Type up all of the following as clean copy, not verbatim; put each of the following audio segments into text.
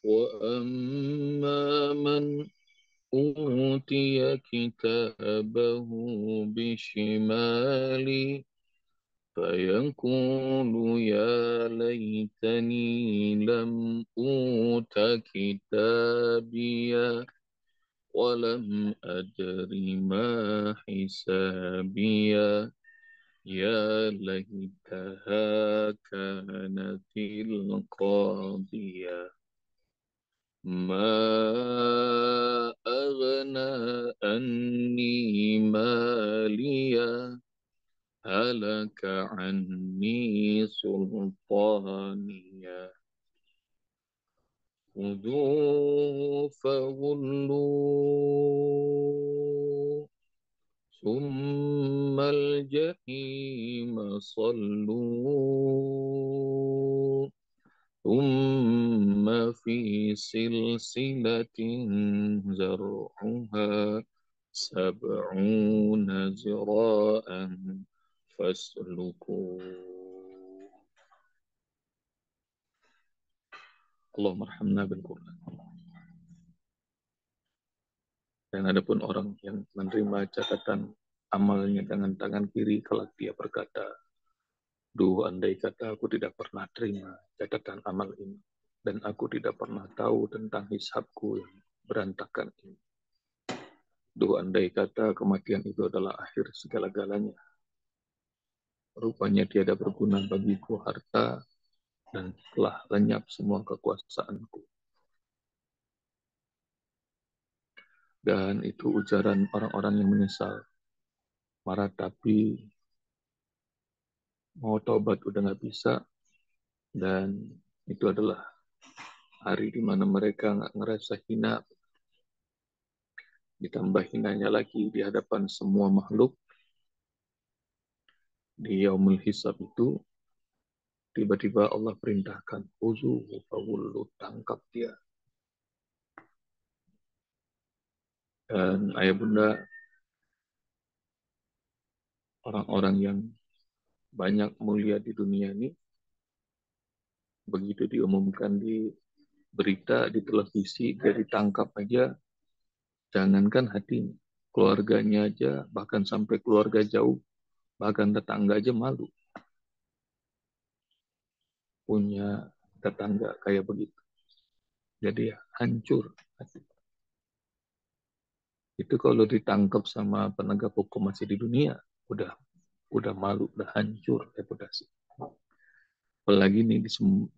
وأما من أوتي كتابه بشماله فيقول يا ليتني لم أوت كتابيا ولم أدر ما حسابيا يا ليتها كانت القاضية ما أغنى عني ماليا هلك عني سلطانيا خذوه فغلوه ثم الجحيم صلوه ثم في سلسلة زرعها 70 ذراعا فاسلكوه. Allahumma arhamna bil Quran. Dan ada pun orang yang menerima catatan amalnya dengan tangan kiri, kelak dia berkata, duh, andai kata aku tidak pernah terima catatan amal ini, dan aku tidak pernah tahu tentang hisabku yang berantakan ini. Duh, andai kata kematian itu adalah akhir segala-galanya. Rupanya tiada berguna bagiku harta, dan telah lenyap semua kekuasaanku. Dan itu ujaran orang-orang yang menyesal. Marah tapi mau taubat udah nggak bisa, dan itu adalah hari di mana mereka nggak ngerasa hina, ditambah hinanya lagi di hadapan semua makhluk. Di yaumul hisab itu, tiba-tiba Allah perintahkan, uzuhu fawullu, tangkap dia. Dan ayah bunda, orang-orang yang banyak mulia di dunia ini, begitu diumumkan di berita, di televisi, dia ditangkap aja, jangankan hatinya, keluarganya aja, bahkan sampai keluarga jauh, bahkan tetangga aja malu punya tetangga kayak begitu. Jadi ya, hancur hati. Itu kalau ditangkap sama penegak hukum masih di dunia, udah malu, udah hancur reputasi. Apalagi nih di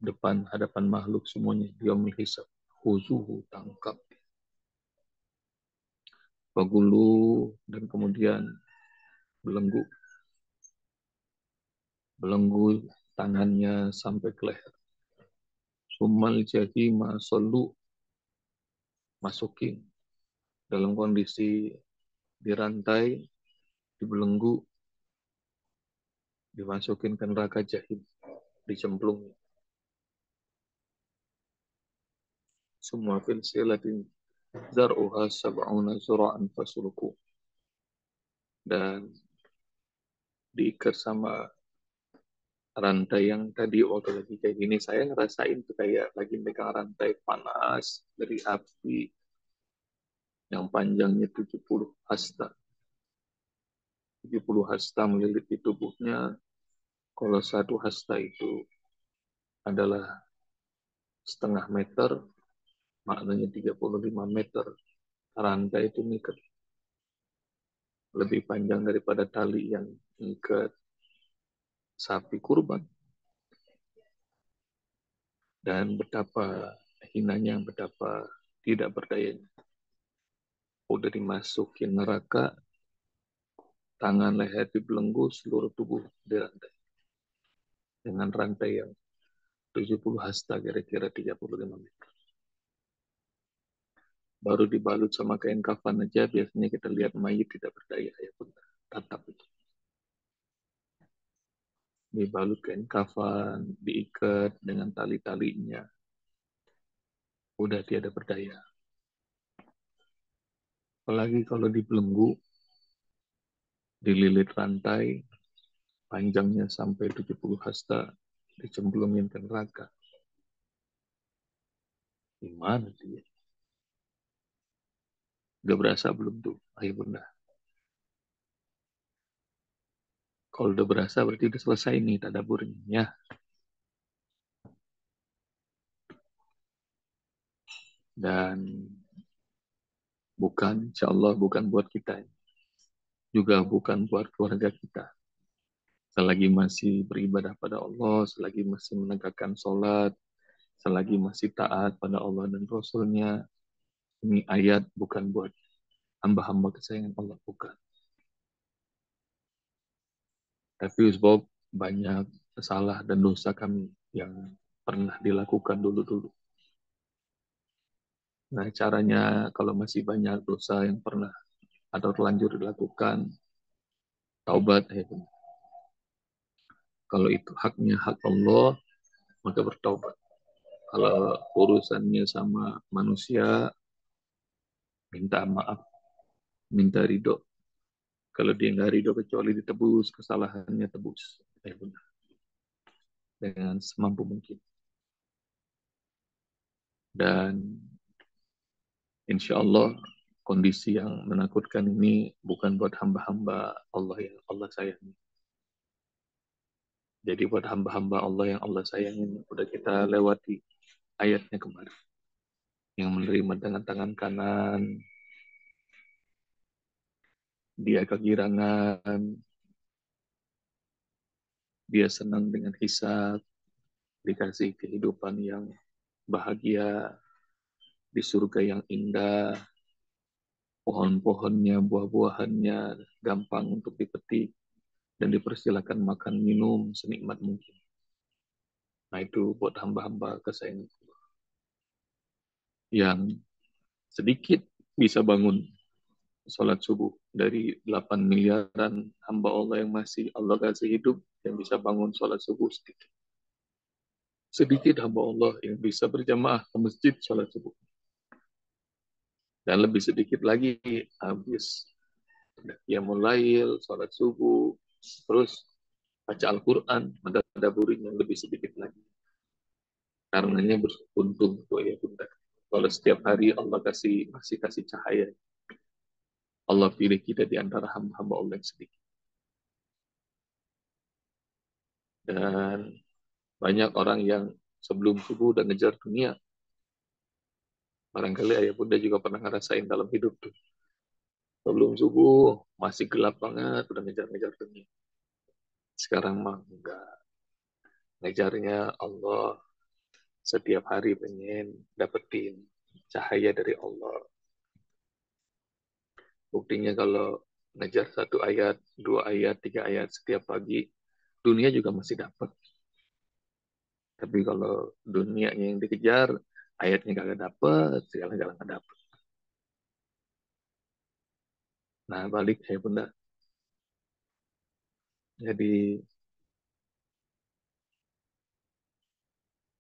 depan hadapan makhluk semuanya, dia menghisap, khuzuhu, tangkap, pagulu, dan kemudian belenggu, tangannya sampai ke leher. Sumal jahima solu, masukin dalam kondisi dirantai, dibelenggu, dimasukin ke neraka jahim, dicemplung. Semua fil silatin zar'uha sab'una zura'an fasuluku. Dan diikat sama rantai yang tadi waktu lagi kayak gini, saya ngerasain tuh kayak lagi megang rantai panas dari api yang panjangnya 70 hasta. 70 hasta melilit di tubuhnya. Kalau satu hasta itu adalah setengah meter, maknanya 35 meter. Rantai itu mengikat lebih panjang daripada tali yang mengikat sapi kurban. Dan betapa hinanya, betapa tidak berdayanya. Udah dimasukin neraka, tangan leher dibelenggu, seluruh tubuh dirantai. Dengan rantai yang 70 hasta, kira-kira 35 meter. Baru dibalut sama kain kafan aja, biasanya kita lihat mayit tidak berdaya. Ya pun, tatap itu. Dibalut kain kafan, diikat dengan tali-talinya. Udah tiada berdaya. Apalagi kalau dibelenggu, dililit rantai, panjangnya sampai 70 hasta, dicemplungin ke neraka. Gimana dia? Udah berasa belum tuh, ayah bunda? Kalau udah berasa berarti udah selesai nih tadaburnya. Ya. Dan bukan, insya Allah bukan buat kita. Juga bukan buat keluarga kita. Selagi masih beribadah pada Allah, selagi masih menegakkan sholat, selagi masih taat pada Allah dan Rasulnya, ini ayat bukan buat hamba-hamba kesayangan Allah, bukan. Tapi sebab banyak salah dan dosa kami yang pernah dilakukan dulu-dulu. Nah, caranya kalau masih banyak dosa yang pernah atau terlanjur dilakukan, taubat. Ya. Kalau itu haknya hak Allah, maka bertaubat. Kalau urusannya sama manusia, minta maaf, minta ridho. Kalau dia nggak ridho kecuali ditebus, kesalahannya tebus. Ya, benar. Dengan semampu mungkin. Dan insya Allah kondisi yang menakutkan ini bukan buat hamba-hamba Allah yang Allah sayangi. Jadi buat hamba-hamba Allah yang Allah sayangin, udah kita lewati ayatnya kemarin. Yang menerima dengan tangan kanan, dia kegirangan, dia senang dengan hisab, dikasih kehidupan yang bahagia, di surga yang indah, pohon-pohonnya, buah-buahannya gampang untuk dipetik, dan dipersilakan makan minum senikmat mungkin. Nah itu buat hamba-hamba kesayangan yang sedikit bisa bangun sholat subuh. Dari 8 miliaran hamba Allah yang masih Allah kasih hidup, yang bisa bangun sholat subuh sedikit. Sedikit hamba Allah yang bisa berjamaah ke masjid sholat subuh. Dan lebih sedikit lagi habis ya mulai sholat subuh, terus baca Al-Quran, mentadaburinya lebih sedikit lagi. Karenanya beruntung tuh ya bunda. Kalau setiap hari Allah masih kasih cahaya, Allah pilih kita di antara hamba-hamba Allah yang sedikit. Dan banyak orang yang sebelum subuh udah ngejar dunia. Barangkali ayah bunda juga pernah ngerasain dalam hidup tuh. Sebelum subuh masih gelap banget, udah ngejar-ngejar dunia. Sekarang mah enggak. Ngejarnya Allah, setiap hari pengen dapetin cahaya dari Allah. Buktinya kalau ngejar satu ayat, dua ayat, tiga ayat setiap pagi, dunia juga masih dapat. Tapi kalau dunianya yang dikejar, ayatnya kagak dapet, segala-galanya nggak dapet. Nah, balik ya bunda. Jadi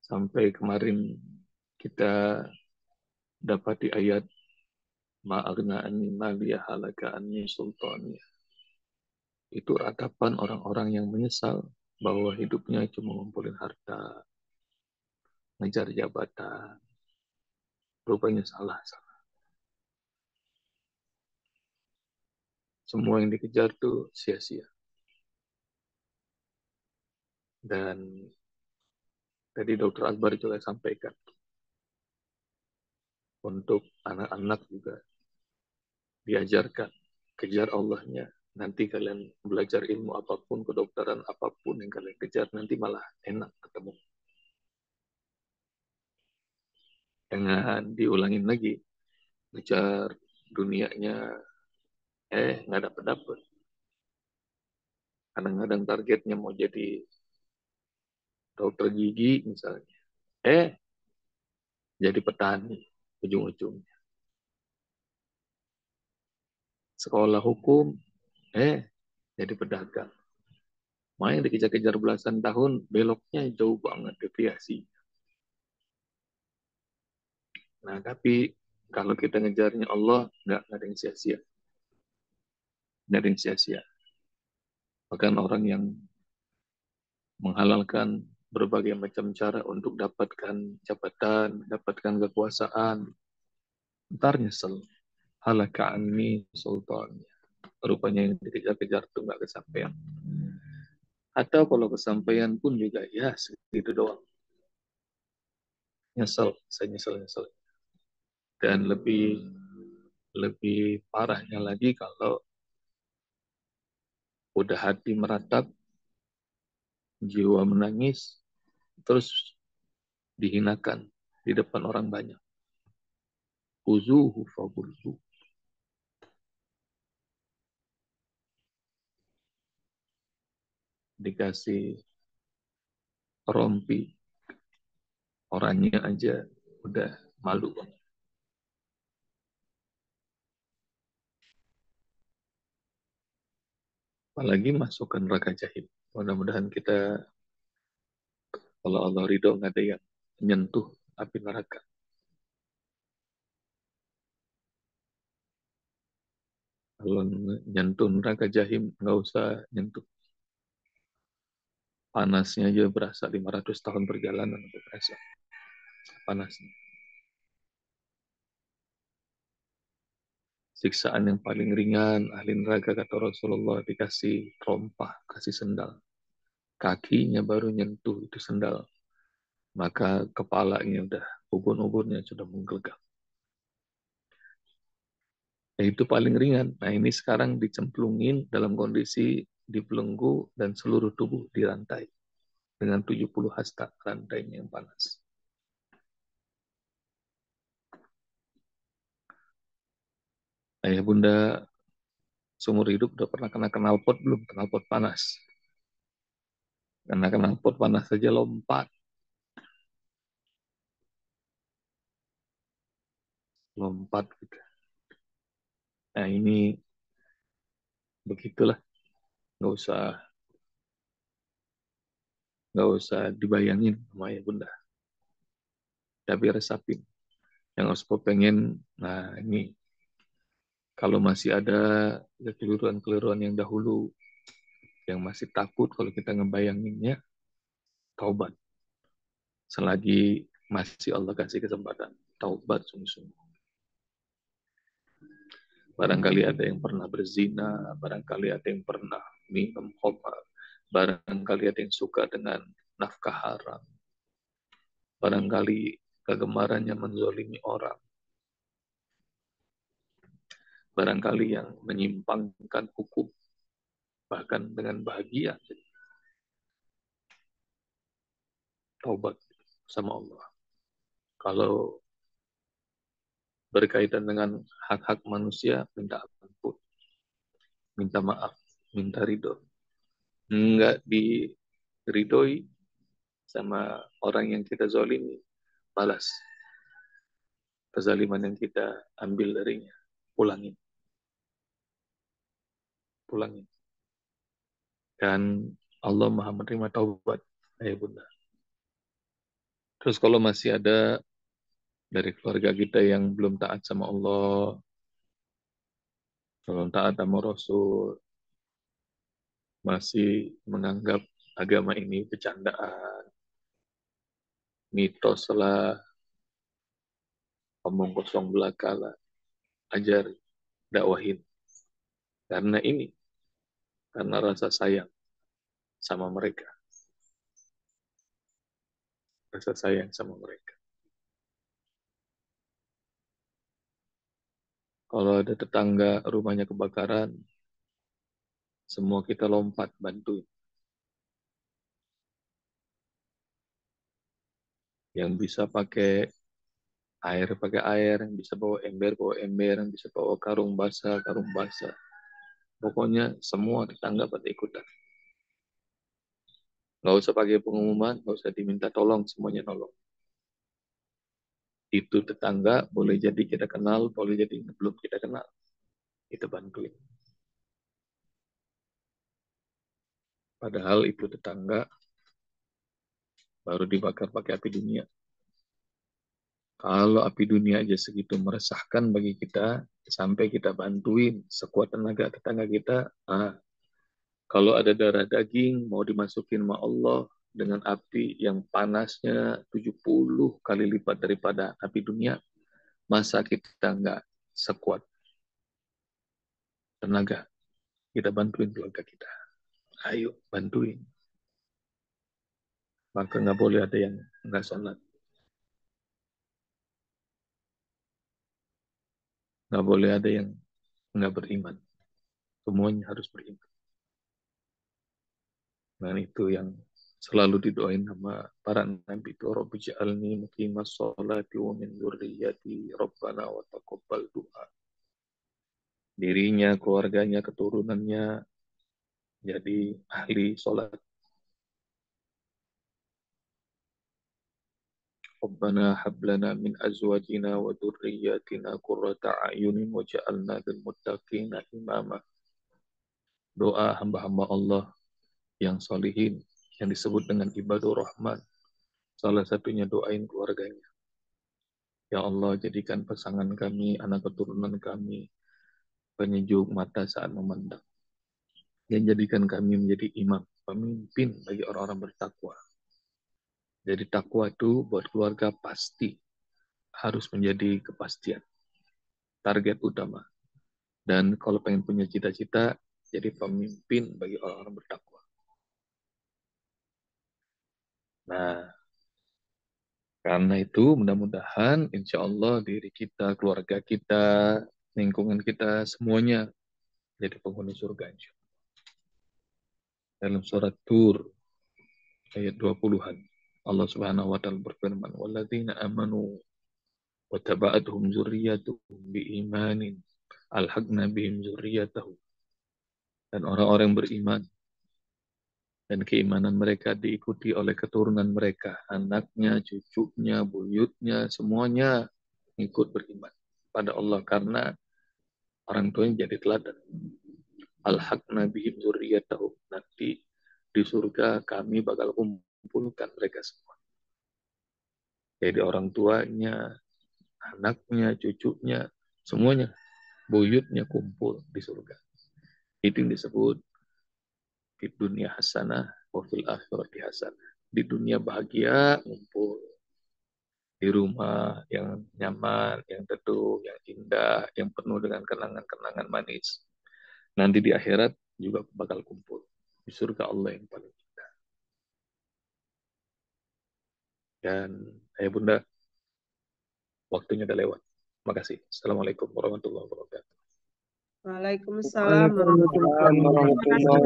sampai kemarin kita dapat di ayat ma'agna anni maliya halaka anni sultani. Itu ratapan orang-orang yang menyesal bahwa hidupnya cuma ngumpulin harta, ngejar jabatan. Rupanya salah. Semua yang dikejar tuh sia-sia. Dan tadi Dr. Akbar juga sampaikan, untuk anak-anak juga diajarkan, kejar Allahnya. Nanti kalian belajar ilmu apapun, kedokteran apapun yang kalian kejar, nanti malah enak ketemu. Jangan diulangin lagi. Kejar dunianya, nggak dapet-dapet. Kadang-kadang targetnya mau jadi dokter gigi misalnya. Jadi petani ujung-ujungnya. Sekolah hukum, jadi pedagang. Main dikejar-kejar belasan tahun, beloknya jauh banget deviasi. Nah, tapi kalau kita ngejarnya Allah, nggak ada yang sia-sia. Nggak ada yang sia-sia. Bahkan orang yang menghalalkan berbagai macam cara untuk dapatkan jabatan, dapatkan kekuasaan. Ntar nyesel. Halaka anni sultan. Rupanya yang dikejar-kejar itu nggak kesampaian. Atau kalau kesampaian pun juga ya segitu doang. Nyesel, saya nyesel. Dan lebih lebih parahnya lagi kalau udah hati meratap, jiwa menangis, terus dihinakan di depan orang banyak. Uzuhu fagulzu. Dikasih rompi, orangnya aja udah malu. Apalagi masukkan neraka jahim. Mudah-mudahan kita, kalau Allah ridho, nggak ada yang menyentuh api neraka. Kalau nyentuh neraka jahim, nggak usah nyentuh. Panasnya aja berasa 500 tahun perjalanan untuk berasa panasnya. Siksaan yang paling ringan, ahli neraka kata Rasulullah dikasih rompah, kasih sendal. Kakinya baru nyentuh itu sendal. Maka kepalanya udah, ubun-ubunnya sudah menggelegar. Itu paling ringan. Nah ini sekarang dicemplungin dalam kondisi dibelenggu dan seluruh tubuh dirantai. Dengan 70 hasta rantainya yang panas. Ayah bunda seumur hidup udah pernah kena knalpot belum? Knalpot panas. Karena knalpot panas saja lompat. Lompat gitu. Nah ini begitulah. Nggak usah dibayangin sama ayah bunda. Tapi resapin. Yang harus pengen, nah ini kalau masih ada kekeliruan-keliruan yang dahulu, yang masih takut kalau kita ngebayanginnya, taubat. Selagi masih Allah kasih kesempatan, taubat sungguh-sungguh. Barangkali ada yang pernah berzina, barangkali ada yang pernah minum khamar, barangkali ada yang suka dengan nafkah haram, barangkali kegemarannya menzolimi orang, barangkali yang menyimpangkan hukum, bahkan dengan bahagia, taubat sama Allah. Kalau berkaitan dengan hak-hak manusia, minta ampun, minta maaf, minta ridho. Enggak diridhoi sama orang yang kita zolimi, balas kezaliman yang kita ambil darinya. Pulangin. Pulangin. Dan Allah maha menerima taubat, ayah bunda. Terus kalau masih ada dari keluarga kita yang belum taat sama Allah, belum taat sama Rasul, masih menganggap agama ini bercandaan, mitos lah, omong kosong belaka lah, ajar, dakwahin. Karena ini, karena rasa sayang sama mereka. Rasa sayang sama mereka. Kalau ada tetangga rumahnya kebakaran, semua kita lompat bantuin. Yang bisa pakai air, yang bisa bawa ember, yang bisa bawa karung basah. Pokoknya semua tetangga pada ikutan. Nggak usah pakai pengumuman, nggak usah diminta tolong, semuanya nolong. Itu tetangga, boleh jadi kita kenal, boleh jadi belum kita kenal. Kita bantuin. Padahal itu tetangga baru dibakar pakai api dunia. Kalau api dunia aja segitu meresahkan bagi kita, sampai kita bantuin sekuat tenaga tetangga kita, kalau ada darah daging, mau dimasukin sama Allah, dengan api yang panasnya 70 kali lipat daripada api dunia, masa kita nggak sekuat tenaga kita bantuin keluarga kita? Ayo bantuin. Maka nggak boleh ada yang nggak sholat, nggak boleh ada yang nggak beriman. Semuanya harus beriman. Dan itu yang selalu didoain sama para nabi itu, Rabbi ja'alni muqimas sholati wa min dzurriyyati Rabbana wa taqabbal du'a. Dirinya, keluarganya, keturunannya jadi ahli sholat. Rabbana hablana min azwajina wa dzurriyyatina qurrata a'yunin waj'alna lil muttaqina imama. Doa hamba-hamba Allah yang solihin, yang disebut dengan ibadur rahman. Salah satunya doain keluarganya. Ya Allah, jadikan pasangan kami, anak keturunan kami, penyejuk mata saat memandang. Dan jadikan kami menjadi imam, pemimpin bagi orang-orang bertakwa. Jadi takwa itu buat keluarga pasti harus menjadi kepastian, target utama. Dan kalau pengen punya cita-cita, jadi pemimpin bagi orang-orang bertakwa. Nah, karena itu mudah-mudahan insya Allah diri kita, keluarga kita, lingkungan kita, semuanya jadi penghuni surga. Insya Allah. Dalam surat Tur ayat 20-an, Allah Subhanahu wa taala berfirman, "Walladzina amanu wa taba'atuhum dzurriyyatuhum biimanin alhaqna bihim dzurriyyatahum." Dan orang-orang yang beriman dan keimanan mereka diikuti oleh keturunan mereka, anaknya, cucunya, buyutnya, semuanya ikut beriman pada Allah karena orang tuanya jadi teladan. Alhaqna bihim dzurriyyatahum. Nanti di surga kami bakal kumpulkan mereka semua. Jadi orang tuanya, anaknya, cucunya, semuanya, buyutnya kumpul di surga. Itu yang disebut di dunia hasanah, wa fil akhirati hasanah. Di dunia bahagia, kumpul. Di rumah yang nyaman, yang teduh, yang indah, yang penuh dengan kenangan-kenangan manis. Nanti di akhirat juga bakal kumpul. Di surga Allah yang paling indah. Dan ayah bunda, waktunya udah lewat. Makasih. Assalamualaikum warahmatullahi wabarakatuh. Waalaikumsalam Waalaikumsalam warahmatullahi warahmatullahi wabarakatuh.